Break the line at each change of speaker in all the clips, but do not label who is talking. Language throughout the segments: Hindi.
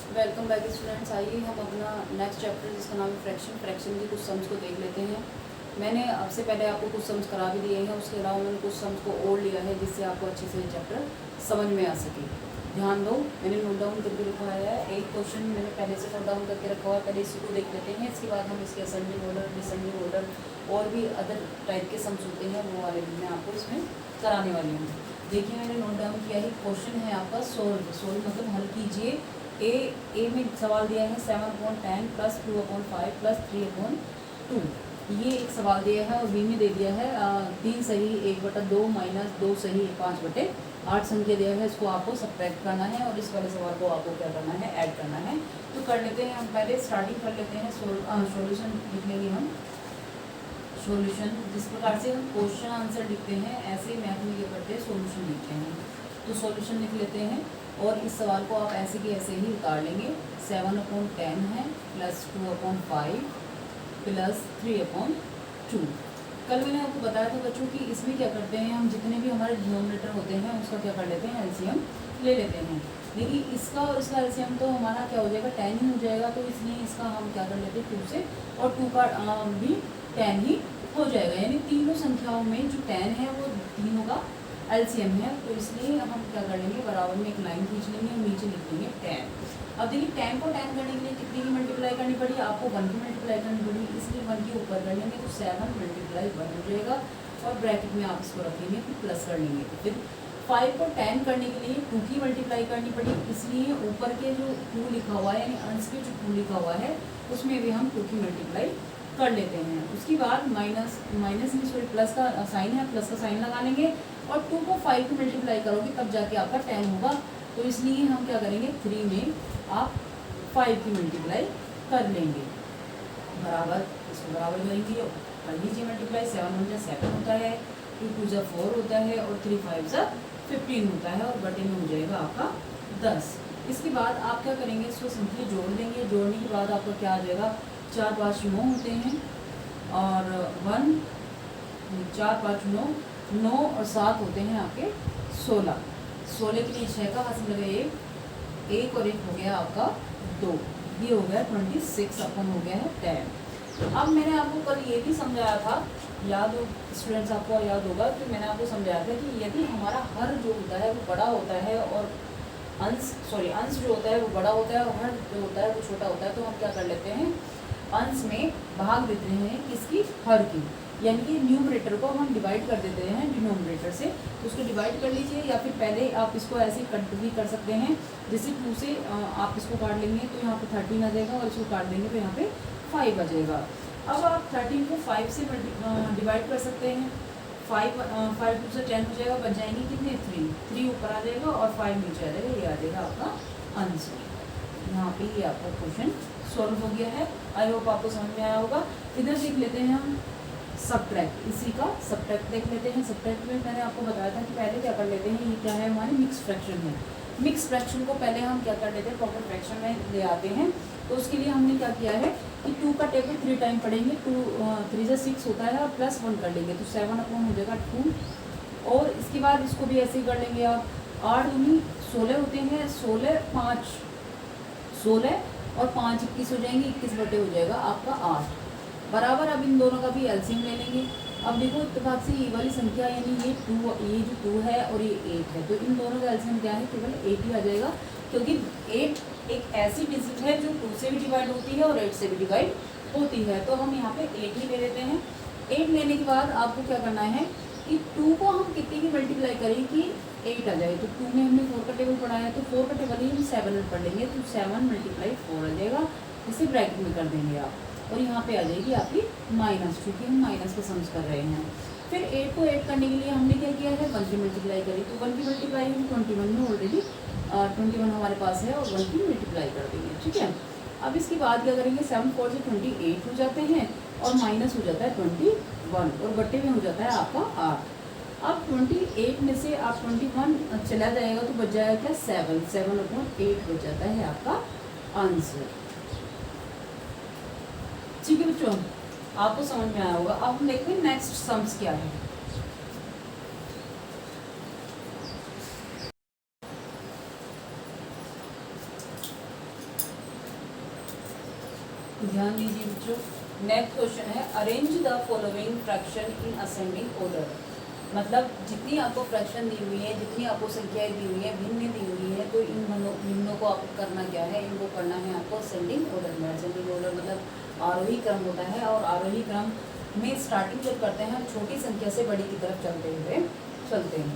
Welcome back students. आइए हम अपना नेक्स्ट चैप्टर जिसका नाम है फ्रैक्शन की कुछ सम्स को देख लेते हैं। मैंने आपसे पहले आपको कुछ सम्स करा भी दिए हैं, उसके अलावा मैंने कुछ सम्स को और लिया है जिससे आपको अच्छे से चैप्टर समझ में आ सके। ध्यान दो, मैंने नोट डाउन करके रखा है। एक क्वेश्चन मैंने पहले से नोट डाउन करके रखा हुआ है, पहले इसी को देख लेते हैं। इसके बाद हम इसके असेंडिंग ऑर्डर, डिसेंडिंग ऑर्डर और भी अदर टाइप के सम्स होते हैं वो वाले भी मैं आपको इसमें कराने वाली हूँ। देखिए मैंने नोट डाउन किया है। क्वेश्चन है आपका सोल्व मतलब हल कीजिए। ए में सवाल दिया है 7/10 + 2/5 + 3/2। ये एक सवाल दिया है। और बी में दे दिया है 3 सही 1/2 - 2 सही 5/8 संख्या दिया है। इसको आपको सब्ट्रैक्ट करना है और इस वाले सवाल को आपको क्या करना है, ऐड करना है। तो कर लेते हैं हम, पहले स्टार्टिंग कर लेते हैं। सॉल्यूशन लिख लेंगे हम। सॉल्यूशन जिस प्रकार से हम क्वेश्चन आंसर लिखते हैं ऐसे मैथ में ये करते हैं, सॉल्यूशन लिखते हैं। तो सॉल्यूशन लिख लेते हैं और इस सवाल को आप ऐसे की ऐसे ही उतार लेंगे। 7/10 है + 2/5 + 3/2। कल मैंने आपको बताया था बच्चों कि इसमें क्या करते हैं हम, जितने भी हमारे डिनोमिनेटर होते हैं उसका क्या कर लेते हैं, एलसीएम ले लेते हैं। लेकिन इसका और इसका एलसीएम तो हमारा क्या हो जाएगा, 10 ही हो जाएगा। तो इसलिए इसका हम क्या कर लेते हैं 2 से, और 2 का भी 10 ही हो जाएगा। यानी तीनों संख्याओं में जो 10 है वो तीनों का एलसीएम है। तो इसलिए हम क्या कर लेंगे, बराबर में एक लाइन खींच लेंगे और नीचे लिख लेंगे 10। अब देखिए 10 को 10 करने के लिए कितनी की मल्टीप्लाई करनी पड़ी, आपको 1 की मल्टीप्लाई करनी पड़ी, इसलिए 1 के ऊपर कर लेंगे तो 7 × 1 हो जाएगा। और ब्रैकेट में आप इसको रखेंगे फिर प्लस कर लेंगे। फिर 5 को 10 करने के लिए 2 की मल्टीप्लाई करनी पड़ी, इसलिए ऊपर के जो 2 लिखा हुआ है यानी अंश के जो 2 लिखा हुआ है उसमें भी हम 2 की मल्टीप्लाई कर लेते हैं। उसके बाद माइनस में सॉरी प्लस का साइन है, प्लस का साइन लगा लेंगे और 2 को 5 की मल्टीप्लाई करोगे तब जाके आपका 10 होगा। तो इसलिए हम क्या करेंगे, 3 में आप 5 की मल्टीप्लाई कर लेंगे। बराबर इसको बराबर करेंगे, कर लीजिए मल्टीप्लाई। 7 × 1 7 होता है, 2 × 2 4 होता है और 3 × 5 15 होता है और बटे में हो जाएगा आपका 10। इसके बाद आप क्या करेंगे, इसको सिंपली जोड़ देंगे। जोड़ने के बाद आपका क्या आ जाएगा, 4 × 5 = 9 होते हैं और 1 4 × 5 = 9 और 7 होते हैं आपके 16। 16 के लिए 6 का हासिल लगे 1 और 1 हो गया आपका 2, ये हो गया 26 अपन हो गया है 10। अब मैंने आपको कल ये भी समझाया था, याद हो स्टूडेंट्स, आपको याद होगा कि मैंने आपको समझाया था कि यदि हमारा हर जो होता है वो बड़ा होता है और अंश जो होता है वो बड़ा होता है और हर जो होता है वो छोटा होता है, तो हम क्या कर लेते हैं, अंश में भाग देते हैं किसकी, हर की। यानी कि न्यूमरेटर को हम डिवाइड कर देते हैं डिनोमिनेटर से। तो उसको डिवाइड कर लीजिए, या फिर पहले आप इसको ऐसे कट भी कर सकते हैं। जैसे 2 से आप इसको काट लेंगे तो यहाँ पे 13 आ जाएगा और इसको काट देंगे तो यहाँ पे 5 आ जाएगा। अब आप 13 को 5 से डिवाइड कर सकते हैं। 5 2 से 10 हो जाएगा, बच जाएंगे कितने, 3 ऊपर आ जाएगा और 5 नीचे आ जाएगा। ये आ जाएगा आपका आंसर। यहाँ पे ये आपका क्वेश्चन सॉल्व हो गया है। आई होप आपको समझ में आया होगा। इधर देख लेते हैं हम सब्ट्रैक्ट, इसी का सब्ट्रैक्ट देख लेते हैं। सब्ट्रैक्ट में मैंने आपको बताया था कि पहले क्या कर लेते हैं, ये क्या है, हमारी मिक्स फ्रैक्शन है। मिक्स फ्रैक्शन को पहले हम क्या कर लेते हैं, प्रॉपर फ्रैक्शन में ले आते हैं। तो उसके लिए हमने क्या किया है कि 2 का टेबल 3 टाइम पढ़ेंगे। 2 3 × 6 होता है और +1 कर लेंगे तो 7 हो जाएगा 2। और इसके बाद इसको भी ऐसे ही कर लेंगे आप। 8 दूनी 16 होते हैं, 16 5 16 और 5 21 हो जाएंगे, 21 बटे हो जाएगा आपका 8 बराबर। अब इन दोनों का भी एलसीएम ले लेंगे। अब देखो इत्तेफाक से ये वाली संख्या यानी ये जो 2 है और ये 8 है, तो इन दोनों का एलसीएम क्या है, केवल 8 ही आ जाएगा। क्योंकि 8 एक ऐसी डिजिट है जो 2 से भी डिवाइड होती है और 8 से भी डिवाइड होती है। तो हम यहाँ पे 8 ही ले लेते हैं। 8 लेने के बाद आपको क्या करना है कि 2 को हम कितने की मल्टीप्लाई करें कि 8 आ जाए। तो 2 में हमने 4 का टेबल पढ़ा है तो 4 का टेबल ही हम 7 में पढ़ लेंगे तो 7 × 4 आ जाएगा। इसे ब्रैकेट में कर देंगे आप और यहाँ पे आ जाएगी आपकी माइनस, क्योंकि हम माइनस का सम्स कर रहे हैं। फिर 8 को 8 करने के लिए हमने क्या किया है, 1 की मल्टीप्लाई करी। तो 1 की मल्टीप्लाई हम 21 में ऑलरेडी 21 हमारे पास है और 1 की मल्टीप्लाई कर देंगे, ठीक है। अब इसके बाद क्या करेंगे, 7 4 से 28 हो जाते हैं और माइनस हो जाता है 21 और बट्टे में हो जाता है आपका 8। अब 28 में से आप 21 चला जाएगा तो बच जाएगा क्या, 7/8 बच जाता है आपका आंसर। ठीक है बच्चों, आपको समझ में आया होगा। अब हम देखते हैं नेक्स्ट सम्स क्या है। ध्यान दीजिए बच्चों, नेक्स्ट क्वेश्चन है arrange the following fraction in ascending order. मतलब जितनी आपको फ्रैक्शन दी हुई है, जितनी आपको संख्याएं दी हुई है, भिन्न दी हुई है, तो इन भिन्नों को आपको करना क्या है, इनको करना है आपको असेंडिंग ऑर्डर में। असेंडिंग ऑर्डर मतलब आरोही क्रम होता है, और आरोही क्रम में स्टार्टिंग जब करते हैं हम छोटी संख्या से बड़ी की तरफ चलते हैं।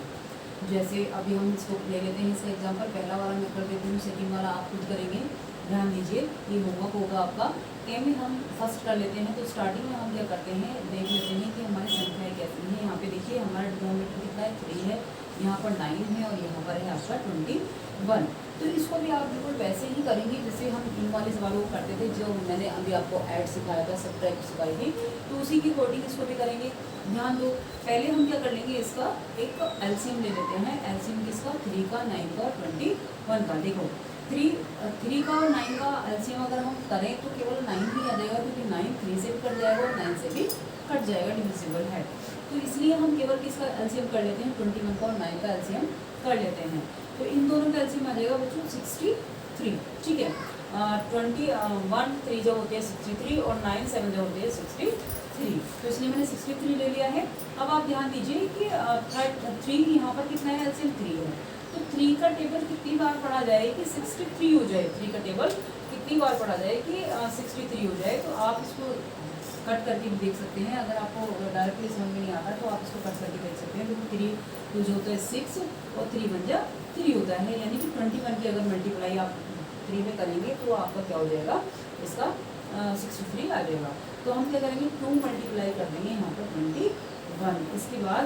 जैसे अभी हम इसको ले लेते हैं इसका एग्जांपल, पहला वाला मैं कर देती हूँ, सेकंड वाला आप खुद करेंगे। ध्यान दीजिए, ये होमवर्क होगा आपका। ए में हम फर्स्ट कर लेते हैं, तो स्टार्टिंग में हम क्या करते हैं, देख लेते हैं कि हमारी संख्याएँ कैसी हैं। यहाँ पे देखिए हमारा डिनोमिनेटर कितना है, 3 है, यहाँ पर 9 है, और यहाँ पर है आपका 21। तो इसको भी आप बिल्कुल वैसे ही करेंगे जैसे हम इन वाले सवालों को करते थे, जो मैंने अभी आपको ऐड सिखाया था, सब्ट्रैक्ट सिखाई थी, तो उसी की अकॉर्डिंग इसको भी करेंगे। ध्यान दो, पहले हम क्या कर लेंगे, इसका एक एलसीएम ले लेते हैं। एलसीएम किसका, 3 का, 9 का, 21 का। देखो 3 का और 9 का एलसीएम अगर हम करें तो केवल 9 ही आ जाएगा, क्योंकि 9 3 से भी कट जाएगा और 9 से भी कट जाएगा, डिविजिबल है। तो इसलिए हम केवल किसका एलसीएम कर लेते हैं, 21 का और 9 का एलसीएम कर लेते हैं। तो इन दोनों का एलसीएम आ जाएगा बच्चों 63। ठीक है, 21 3 जो होते हैं 63, और 9 7 जो होते हैं 63। तो इसलिए मैंने 63 ले लिया है। अब आप ध्यान दीजिए कि 3 यहाँ पर कितना है, एलसीएम 3 है। तो 3 का टेबल कितनी बार पढ़ा जाए कि 63 हो जाए। 3 का टेबल कितनी बार पढ़ा जाए कि 63 हो जाए। तो आप इसको कट करके भी देख सकते हैं। अगर आपको डायरेक्टली समझ में नहीं आता तो आप इसको कट करके देख सकते हैं, क्योंकि 3 जो होता है 6 और 3 बन जा 3 होता है, यानी कि 21 की अगर मल्टीप्लाई आप 3 में करेंगे तो आपका क्या हो जाएगा, इसका 63 आ जाएगा। तो हम क्या करेंगे, 2 मल्टीप्लाई कर देंगे यहाँ पर 21। इसके बाद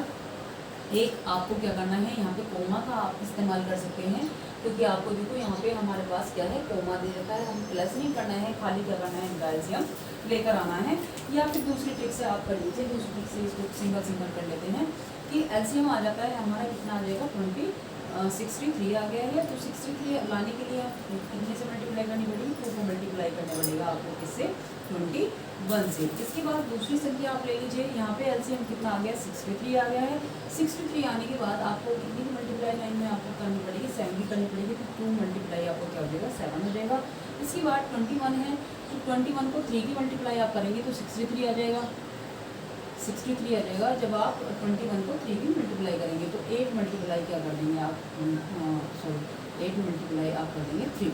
एक आपको क्या करना है, यहाँ पे कोमा का आप इस्तेमाल कर सकते हैं, क्योंकि आपको देखो यहाँ पे हमारे पास क्या है, कोमा दे रखा है। हम प्लस नहीं करना है, खाली क्या करना है, एल्सियम लेकर आना है। या फिर दूसरी ट्रिक से आप कर लीजिए, दूसरी ट्रिक से इसको सिंगल कर लेते हैं कि एल्सियम आ जाता है हमारा, कितना आ जाएगा, 63 आ गया है। तो 63 लाने के लिए कितने से मल्टीप्लाई करनी पड़ेगी, 2 को मल्टीप्लाई करना पड़ेगा आपको, किससे, 21 से। इसके बाद दूसरी संख्या आप ले लीजिए, यहाँ पे एलसीएम कितना आ गया, 63 आ गया है। 63 आने के बाद आपको कितनी की मल्टीप्लाई लाइन में आपको करनी पड़ेगी, 7 की करनी पड़ेगी। तो 2 मल्टीप्लाई आपको क्या हो जाएगा, 7 हो जाएगा। इसके बाद 21 है, तो 21 को 3 की मल्टीप्लाई आप करेंगे तो 63 आ जाएगा। 63 आ जाएगा जब आप 21 को 3 की मल्टीप्लाई करेंगे। तो 8 मल्टीप्लाई क्या कर देंगे आप, 8 मल्टीप्लाई आप कर देंगे 3।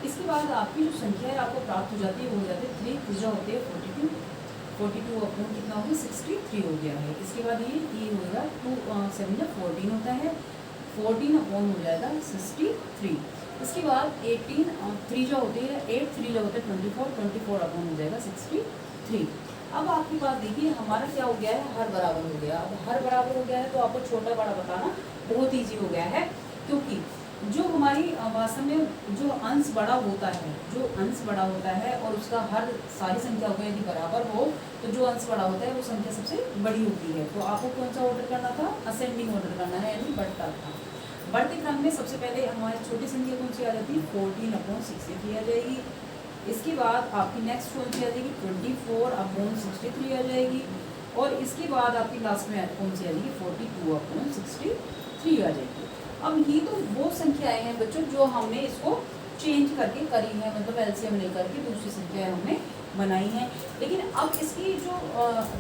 इसके बाद आपकी जो संख्या है आपको प्राप्त हो जाती है, वो हो जाती है 3 पूजा होते हैं 42 अपॉन कितना हो गया, 63 हो गया है। इसके बाद ये होगा 2 7 जब 14 होता है, 14 अपॉन हो जाएगा 63। इसके बाद 18 3 जो होती है, 8 3 जो होते हैं 24 अपॉन हो जाएगा 63। अब आपके पास देखिए हमारा क्या हो गया है, हर बराबर हो गया। अब हर बराबर हो गया है तो आपको छोटा बड़ा बताना बहुत ईजी हो गया है, क्योंकि जो हमारी वास्तव में जो अंश बड़ा होता है, और उसका हर सारी संख्या हो यदि बराबर हो, तो जो अंश बड़ा होता है वो संख्या सबसे बड़ी होती है। तो आपको कौन सा ऑर्डर करना था, असेंडिंग ऑर्डर करना है, यानी बढ़ता था। बढ़ते क्रम में सबसे पहले हमारी छोटी संख्या कौन सी आ जाती है, 14/63 आ जाएगी। इसके बाद आपकी नेक्स्ट कौन सी आ जाएगी, 24/63 आ जाएगी। और इसके बाद आपकी लास्ट में कौन सी आ जाएगी, 42/63 आ जाएगी। अब ये तो वो संख्याएं हैं बच्चों जो हमने इसको चेंज करके करी है, मतलब एलसीएम लेकर के दूसरी संख्याएं हमने बनाई हैं। लेकिन अब इसकी जो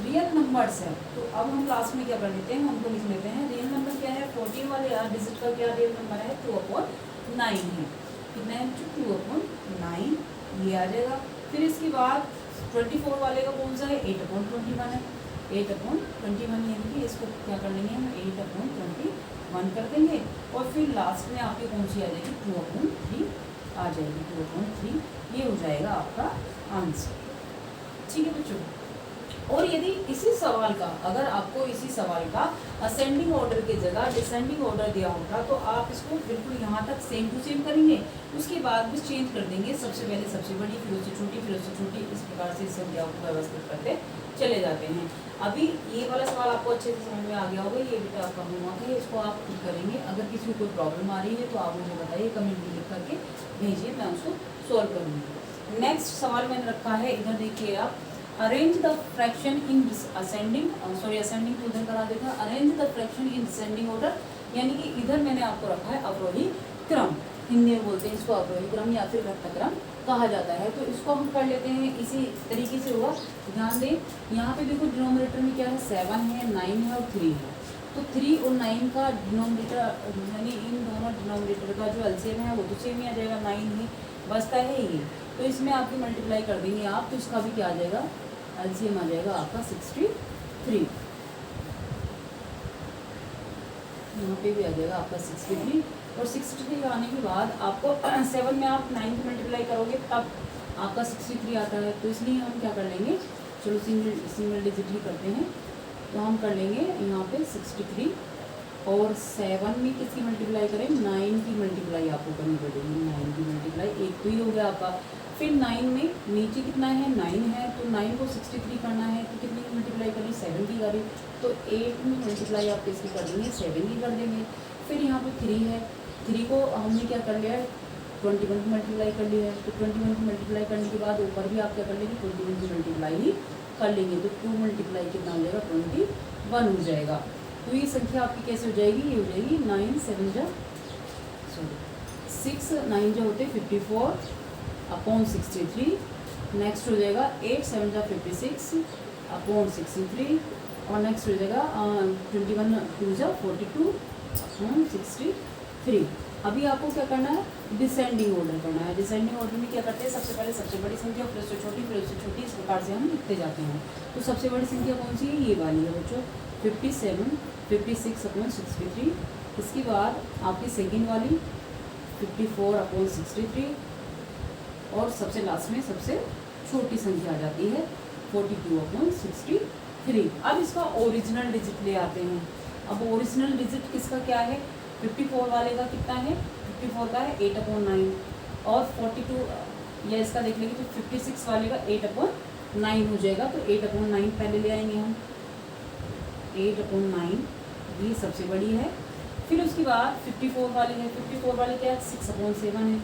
रियल नंबर्स है, तो अब हम लास्ट में क्या कर लेते हैं, हमको लिख लेते हैं रियल नंबर क्या है, 14 वाले डिजिट का क्या रियल नंबर है, 2/9 है। कितना है, 2/9 ये आ जाएगा। फिर इसके बाद 24 वाले का कौन सा है, 8/21 है। 8/21 यानी कि इसको क्या कर लेंगे हम, 8/21 कर देंगे। और फिर लास्ट में आपकी कौन सी आ जाएगी, 2/3 आ जाएगी। 2/3 ये हो जाएगा आपका आंसर। ठीक है बच्चों। और यदि इसी सवाल का, अगर आपको इसी सवाल का असेंडिंग ऑर्डर की जगह डिसेंडिंग ऑर्डर दिया होगा, तो आप इसको बिल्कुल यहाँ तक सेम टू सेम करेंगे। उसके बाद भी चेंज कर देंगे, सबसे पहले सबसे बड़ी, फिर उससे छोटी, फिर उससे छोटी, इस प्रकार से संख्याओं को व्यवस्थित करते चले जाते हैं। अभी ये वाला सवाल आपको अच्छे से समझ में आ गया होगा, ये बेटा आपका होमवर्क है, इसको आप खुद करेंगे। अगर किसी को कोई प्रॉब्लम आ रही है तो आप मुझे बताइए, कमेंट में लिख करके भेजिए, मैं उसको सॉल्व करूँगी। नेक्स्ट सवाल मैंने रखा है, इधर देखिए आप, arrange the fraction in ascending तो उधर करा देगा, arrange the fraction in descending order, यानी कि इधर मैंने आपको रखा है अवरोही क्रम। हिंदी में बोलते हैं इसको अवरोही क्रम या फिर रक्तक्रम कहा जाता है। तो इसको हम कर लेते हैं इसी तरीके से होगा। ध्यान दें, यहाँ पे देखो डिनोमिनेटर में क्या है, 7 है, 9 है और 3 है। तो 3 और 9 का डिनोमिनेटर यानी इन दोनों डिनोमिनेटर का जो एलसीएम है वो तो सेम ही आ जाएगा, 9 ही बचता है ये। तो इसमें आपकी मल्टीप्लाई कर देंगे आप, तो इसका भी क्या आ जाएगा, एलसीएम आ जाएगा आपका 63। यहाँ पे भी आ जाएगा आपका 63। और 63 आने के बाद आपको 7 में आप 9 को मल्टीप्लाई करोगे तब आपका 63 आता है। तो इसलिए हम क्या कर लेंगे, चलो सिंगल डिजिट ही करते हैं। तो हम कर लेंगे यहाँ पे 63 और 7 में किसकी मल्टीप्लाई करें, 9 की मल्टीप्लाई आपको करनी पड़ेगी। 9 की मल्टीप्लाई एक तो ही हो गया आपका। फिर 9 में नीचे कितना है, 9 है, तो 9 को 63 करना है तो कितनी की मल्टीप्लाई करी, 7 की करी। तो 8 में मल्टीप्लाई आप किसकी कर देंगे, 7 की कर देंगे। फिर यहाँ पे 3 है, 3 को हमने क्या कर लिया है, 21 की मल्टीप्लाई कर लिया है। तो 21 की मल्टीप्लाई करने के बाद ऊपर भी आप क्या कर लेंगे, 21 की मल्टीप्लाई ही कर लेंगे। तो 2 मल्टीप्लाई कितना हो जाएगा, 21 हो जाएगा। तो ये संख्या आपकी कैसे हो जाएगी, ये हो जाएगी 9 7 जा 6 9 जो होते 54 अपॉन 63। नेक्स्ट हो जाएगा 8 7 जा 56 अपॉन 63। और नेक्स्ट हो जाएगा 21 2 जा 42 अपॉन 63। अभी आपको क्या करना है, डिसेंडिंग ऑर्डर करना है। डिसेंडिंग ऑर्डर में क्या करते हैं, सबसे पहले सबसे बड़ी संख्या फिर उससे छोटी फिर उससे छोटी, इस प्रकार से हम लिखते जाते हैं। तो सबसे बड़ी संख्या कौन सी है, ये वाली है बच्चों, 57 56 अपॉन 63। इसके बाद आपकी सेकेंड वाली 54 अपॉन 63 और सबसे लास्ट में सबसे छोटी संख्या आ जाती है 42 अपॉन 63। अब इसका ओरिजिनल डिजिट ले आते हैं। अब ओरिजिनल डिजिट किसका क्या है, 54 वाले का कितना है, 54 का है 8 अपॉन 9 और 42 या इसका देख लेंगे तो 56 वाले का 8 अपॉन 9 हो जाएगा। तो 8 अपॉन 9 पहले ले आएंगे हम, 8 अपॉन 9 ये सबसे बड़ी है। फिर उसके बाद 54 वाली है, 54 वाली क्या है, 6 अपॉन 7 है,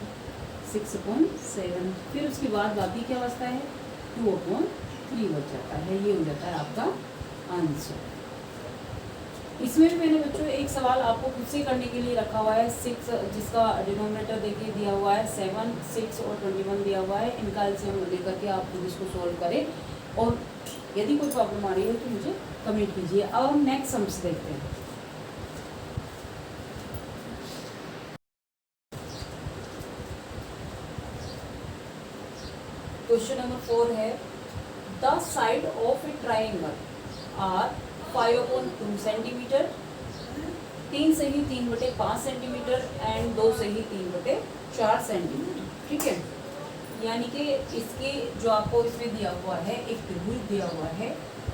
6 अपॉन 7। फिर उसके बाद बाकी क्या बचता है, 2 अपॉन 3 बच जाता है। ये हो जाता है आपका आंसर। इसमें भी मैंने बच्चों एक सवाल आपको खुद से करने के लिए रखा हुआ है, 6 जिसका डिनोमिनेटर देखिए दिया हुआ है 7 6 और 21 दिया हुआ है। इनका एलसीएम लेकर के आप खुद इसको सॉल्व करें और यदि कोई प्रॉब्लम आ रही है तो मुझे कमेंट कीजिए। अब हम नेक्स्ट सम्स देखते हैं। क्वेश्चन नंबर 4 है, the side of a triangle are 5/2 centimetre, 3 से ही 3/5 सेंटीमीटर एंड 2 से ही 3/4 सेंटीमीटर। ठीक है, यानी कि इसके जो आपको इसमें दिया हुआ है एक त्रिभुज दिया हुआ है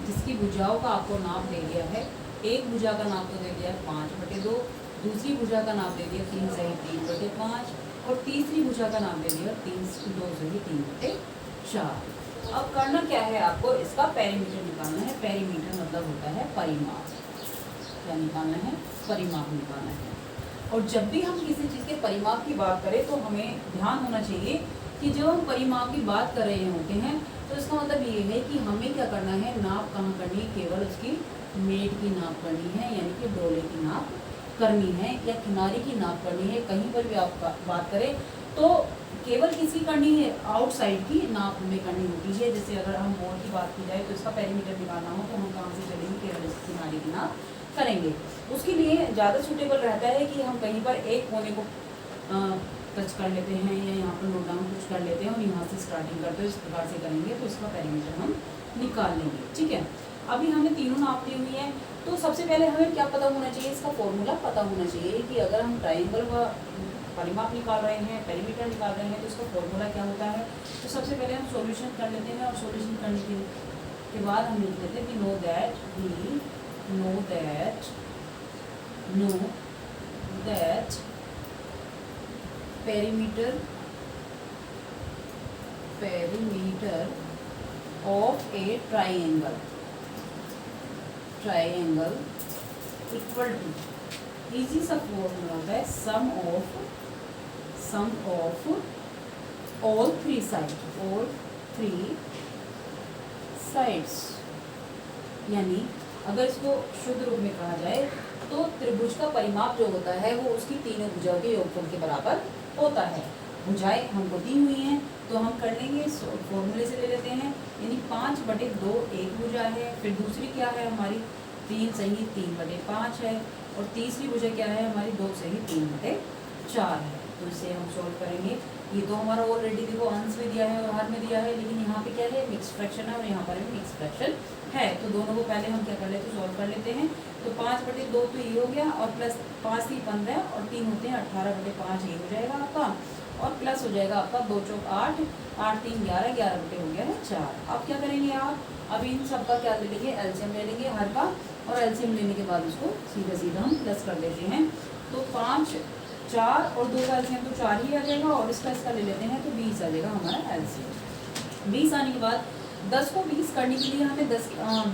जिसकी भुजाओं का आपको नाप दे दिया है। एक भुजा का नाप तो दे दिया है 5/2, दूसरी भुजा का नाप दे दिया 3 से ही 3/5 और तीसरी भुजा का नाप दे दिया 2 से ही 3/4। अब करना क्या है, आपको इसका पेरीमीटर निकालना है। पेरीमीटर मतलब होता है परिमाप। क्या निकालना है, परिमाप निकालना है। और जब भी हम किसी चीज़ के परिमाप की बात करें तो हमें ध्यान होना चाहिए कि जब हम परिमाप की बात कर रहे होते हैं तो इसका मतलब ये है कि हमें क्या करना है, नाप कहाँ करनी है, केवल उसकी मेड की नाप करनी है, यानी कि डोले की नाप करनी है या किनारे की नाप करनी है। कहीं पर भी आप बात करें तो केवल किसकी करनी है, आउटसाइड की नाप हमें करनी होती है। जैसे अगर हम बोर्ड की बात की जाए तो इसका पेरीमीटर निकालना हो तो हम कहाँ से चलेंगे, केवल इसकी किनारे की नाप करेंगे। उसके लिए ज़्यादा सूटेबल रहता है कि हम कहीं पर एक कोने को टच कर लेते हैं या यहाँ पर नोट डाउन कुछ कर लेते हैं और यहाँ से स्टार्टिंग करते हैं, इस प्रकार से करेंगे तो इसका पेरीमीटर हम निकाल लेंगे। ठीक है, अभी हमें तीनों नाप ली हुई है तो सबसे पहले हमें क्या पता होना चाहिए, इसका फॉर्मूला पता होना चाहिए कि अगर हम ट्राइंगल का परिमाप निकाल रहे हैं, पेरीमीटर निकाल रहे हैं तो इसका फॉर्मूला क्या होता है। तो सबसे पहले हम सॉल्यूशन कर लेते हैं और सॉल्यूशन करने के बाद हम लिख लेते हैं कि know that perimeter of a triangle equal to easy सा फॉर्मूला होता है sum of all three sides. यानी अगर इसको शुद्ध रूप में कहा जाए तो त्रिभुज का परिमाप जो होता है वो उसकी तीनों भुजाओं के योगफल के बराबर होता है। भुजाएं हमको दी हुई हैं तो हम कर लेंगे फॉर्मूले से ले लेते हैं, यानी 5/2 एक भुजा है, फिर दूसरी क्या है हमारी 3 सही 3/5 है, और तीसरी भुजा क्या है हमारी 2 सही 3/4 है। तो इसे हम सॉल्व करेंगे। ये तो हमारा ऑलरेडी देखो अंश में दिया है और हर में दिया है, लेकिन यहाँ पे क्या है मिक्स फ्रैक्शन है और यहाँ पर भी मिक्स फ्रैक्शन है, तो दोनों को पहले हम क्या कर लेते हैं सॉल्व कर लेते हैं। तो 5/2 तो ये हो गया, और प्लस 5 3 15 और 3 होते हैं 18/5 ये हो जाएगा आपका, और प्लस हो जाएगा आपका 2 चौक 8, 8 3 11, 11 हो गया है 4। अब क्या करेंगे आप, अभी इन सब का क्या ले लेंगे एलसीएम ले लेंगे हर का, और एलसीएम लेने के बाद उसको सीधा सीधा हम प्लस कर लेते हैं। तो 5 4 और 2 का एलसीएम तो 4 ही आ जाएगा, और इसका ले लेते हैं तो 20 आ जाएगा हमारा एलसीएम। 20 आने के बाद 10 को 20 करने के लिए हमें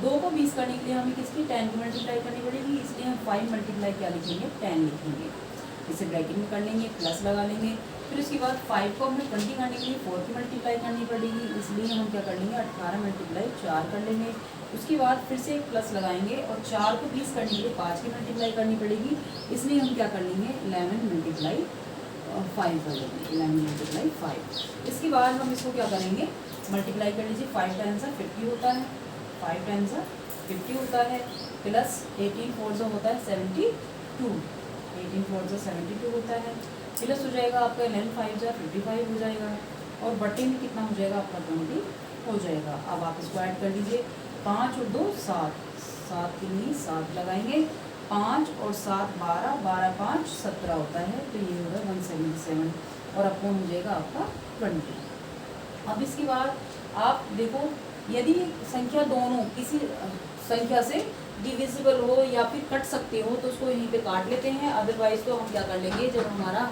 2 को 20 करने के लिए हमें किसकी 10 की मल्टीप्लाई करनी पड़ेगी, इसलिए हम 5 मल्टीप्लाई क्या लिखेंगे 10 लिखेंगे। इसे ब्रैकेट में कर लेंगे, प्लस लगा लेंगे। फिर उसके बाद 5 को हमें 20 करने के लिए 4 की मल्टीप्लाई करनी पड़ेगी, इसलिए हम क्या कर लेंगे 18 मल्टीप्लाई 4 कर लेंगे। उसके बाद फिर से एक प्लस लगाएंगे, और 4 को 20 करने के लिए 5 की मल्टीप्लाई करनी पड़ेगी, इसलिए हम क्या कर लेंगे 11 मल्टीप्लाई 5 कर लेंगे, 11 मल्टीप्लाई 5। इसके बाद हम इसको क्या करेंगे मल्टीप्लाई कर लीजिए, 5 टाइम्स 50 होता है, 5 टाइम्स 50 होता है, प्लस 18 4 होता है 72, 18 4 72 होता है, प्लस हो जाएगा आपका 11 5 55 हो जाएगा, और बटे में कितना हो जाएगा आपका 20 हो जाएगा। अब आप इसको ऐड कर लीजिए, 5 और 2 7, 7 3 7 लगाएंगे, 5 और 7 12, 12 5 17 होता है, तो ये होगा 177, और अपॉन हो जाएगा आपका 20। अब इसके बाद आप देखो, यदि संख्या दोनों किसी संख्या से डिविजिबल हो या फिर कट सकते हो तो उसको यहीं पे काट लेते हैं, अदरवाइज तो हम क्या कर लेंगे जब हमारा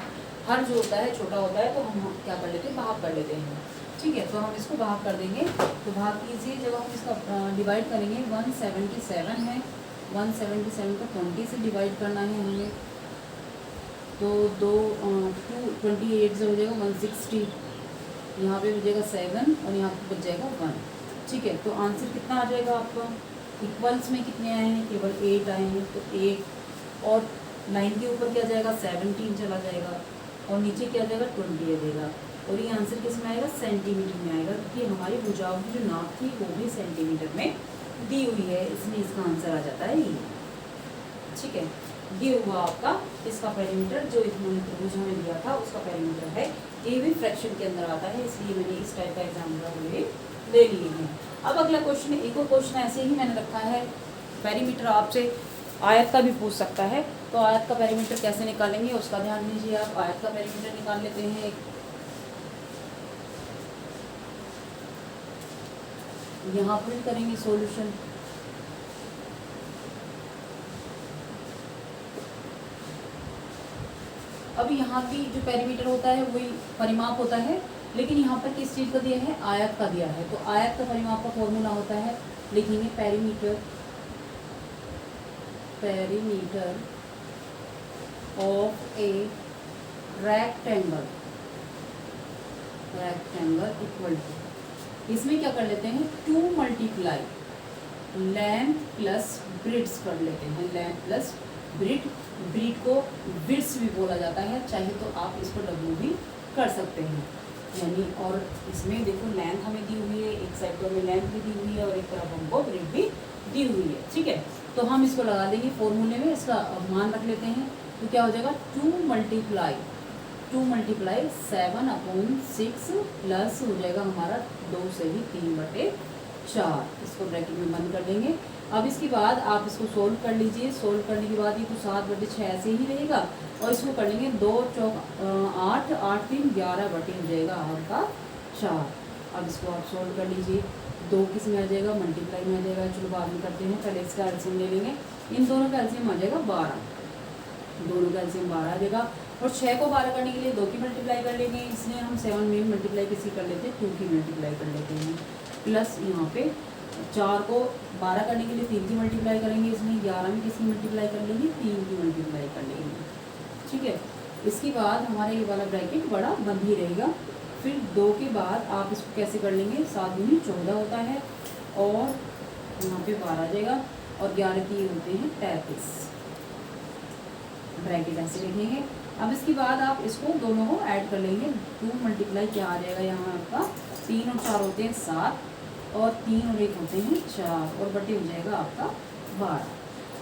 हर जो होता है छोटा होता है तो हम क्या कर लेते हैं भाग कर लेते हैं। ठीक है, तो हम इसको भाग कर देंगे, तो भाग कीजिए, जब हम इसका डिवाइड करेंगे 177 है, 177 को 20 से डिवाइड करना है हमें, तो 28 से हो जाएगा 160, यहाँ पे बचेगा 7 और यहाँ पे बच जाएगा 1। ठीक है, तो आंसर कितना आ जाएगा आपका, इक्वल्स में कितने आए हैं केवल 8 आए हैं, तो 8 और 9 के ऊपर क्या जाएगा 17 चला जाएगा, और नीचे क्या जाएगा 20 आ जाएगा, और ये आंसर किस में आएगा सेंटीमीटर में आएगा, क्योंकि हमारी भुजाओं की जो नाप थी वो भी सेंटीमीटर में दी हुई है, इसलिए इसका आंसर आ जाता है ये। ठीक है, ये हुआ आपका इसका पेरीमीटर, जो इन्होंने त्रिभुज हमें दिया था उसका पेरीमीटर है, ये भी फ्रैक्शन के अंदर आता है, इसलिए मैंने इस टाइप का एग्जाम्पल ले लिए हैं। अब अगला क्वेश्चन, एक और क्वेश्चन ऐसे ही मैंने रखा है, पेरीमीटर आपसे आयत का भी पूछ सकता है, तो आयत का पेरीमीटर कैसे निकालेंगे उसका ध्यान दीजिए आप। आयत का पेरीमीटर निकाल लेते हैं, यहाँ पर करेंगे सॉल्यूशन। अब यहाँ की जो पेरीमीटर होता है वही परिमाप होता है, लेकिन यहाँ पर किस चीज़ का दिया है आयत का दिया है, तो आयत का परिमाप का फॉर्मूला होता है, लिखेंगे perimeter of a rectangle equal to, इसमें क्या कर लेते हैं 2 मल्टीप्लाई लेंथ प्लस ब्रिड्स कर लेते हैं, लेंथ प्लस ब्रिड को ब्रिड्स भी बोला जाता है, चाहे तो आप इसको डब्ल्यू भी कर सकते हैं यानी, और इसमें देखो लेंथ हमें दी हुई है, एक साइड पर हमें लेंथ भी दी हुई है और एक तरफ हमको ब्रिड भी दी हुई है। ठीक है, तो हम इसको लगा देंगे फॉर्मूले में, इसका मान रख लेते हैं, तो क्या हो जाएगा 2 मल्टीप्लाई 7/6 प्लस हो जाएगा हमारा 2 से ही 3/4, इसको ब्रैकेट में बंद कर देंगे। अब इसके बाद आप इसको सोल्व कर लीजिए, सोल्व करने के बाद ये तो 7/6 ऐसे ही रहेगा, और इसको कर लेंगे 2 चौक 8, 8 3 11 बटे हो जाएगा आपका 4। अब इसको आप सोल्व कर लीजिए, 2 किस में आ जाएगा मल्टीप्लाई में आ जाएगा, चलो बाद में करते हैं, पहले इसका एलसीएम ले लेंगे, इन दोनों का एलसीएम आ जाएगा 12, दोनों का एलसीएम 12 आ जाएगा, और 6 को 12 करने के लिए 2 की मल्टीप्लाई कर लेंगे, इसलिए हम 7 में मल्टीप्लाई किसी कर लेते हैं 2 की मल्टीप्लाई कर लेते हैं, प्लस यहाँ पे 4 को 12 करने के लिए 3 की मल्टीप्लाई करेंगे, इसमें 11 में किसकी मल्टीप्लाई कर लेंगे 3 की मल्टीप्लाई कर लेंगे। ठीक है, इसके बाद हमारा ये वाला ब्रैकेट बड़ा बंद ही रहेगा, फिर 2 के बाद आप इसको कैसे कर लेंगे 7 दूनी 14 होता है, और यहाँ पे 12 आ जाएगा, और 11 की होते हैं 33। ब्रैकेट ऐसे लिखेंगे। अब इसके बाद आप इसको दोनों को ऐड कर लेंगे। 2 मल्टीप्लाई क्या आ जाएगा यहाँ आपका, 3 और 4 होते हैं 7 और 3 और 1 होते हैं 4 और बटे हो जाएगा आपका 12।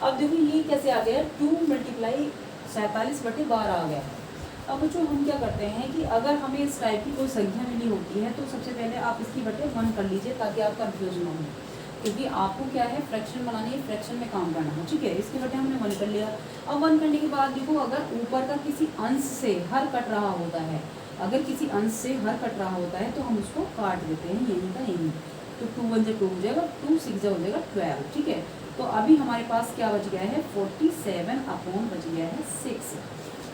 अब देखो ये कैसे आ गया, 2 मल्टीप्लाई 47/12 आ गया है। अब बच्चों हम क्या करते हैं कि अगर हमें इस टाइप की कोई संख्या मिली होती है तो सबसे पहले आप इसकी बटे 1 कर लीजिए ताकि आप कंफ्यूज ना हो, क्योंकि आपको क्या है फ्रैक्शन बनानी है, फ्रैक्शन में काम करना है। ठीक है, इसके बटे हमने 1 कर लिया। अब 1 करने के बाद देखो अगर ऊपर का किसी अंश से हर कट रहा होता है, अगर किसी अंश से हर कट रहा होता है तो हम उसको काट देते हैं यहीं का यहीं। तो 2 1 2 हो जाएगा, 2 6 हो जाएगा 12। ठीक है, तो अभी हमारे पास क्या बच गया है, 47 अपॉन बच गया है 6।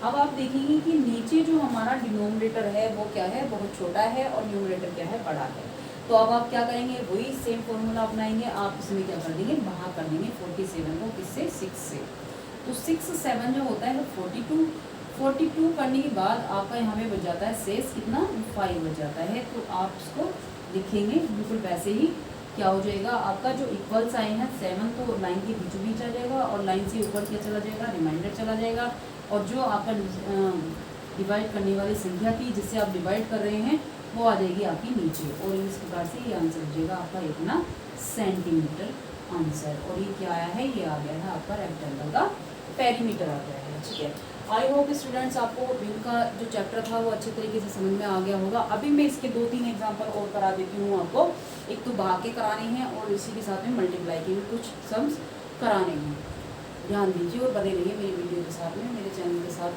अब आप देखेंगे कि नीचे जो हमारा डिनोमिनेटर है वो क्या है, बहुत छोटा है और न्यूमरेटर क्या है, बड़ा है। तो अब आप क्या करेंगे, वही सेम फॉर्मूला अपनाएंगे। आप इसमें क्या कर देंगे, बाहर कर देंगे 47 को किससे, 6 से। तो 6 7 जो होता है 42। 42 करने के बाद आपका यहाँ पे बच जाता है शेष कितना, 5 बच जाता है। तो आप इसको लिखेंगे बिल्कुल वैसे ही। क्या हो जाएगा आपका जो इक्वल साइन है 7 तो लाइन के बीचों बीच आ जाएगा और लाइन से ऊपर क्या चला जाएगा, रिमाइंडर चला जाएगा। और जो आपका डिवाइड करने वाली संख्या थी जिससे आप डिवाइड कर रहे हैं वो आ जाएगी आपकी नीचे। और इस प्रकार से ये आंसर हो जाएगा आपका इतना सेंटीमीटर आंसर। और ये क्या आया है, ये आ गया है आपका रेक्टेंगल का पेरीमीटर आ गया है। ठीक है, आई होप स्टूडेंट्स आपको इनका जो चैप्टर था वो अच्छे तरीके से समझ में आ गया होगा। अभी मैं इसके 2-3 एग्जांपल और करा देती हूँ आपको। एक तो भाग के कराने हैं और इसी के साथ में मल्टीप्लाई के भी कुछ सम्स कराने हैं। ध्यान दीजिए और बने रहिए मेरी वीडियो के साथ में, मेरे चैनल के साथ।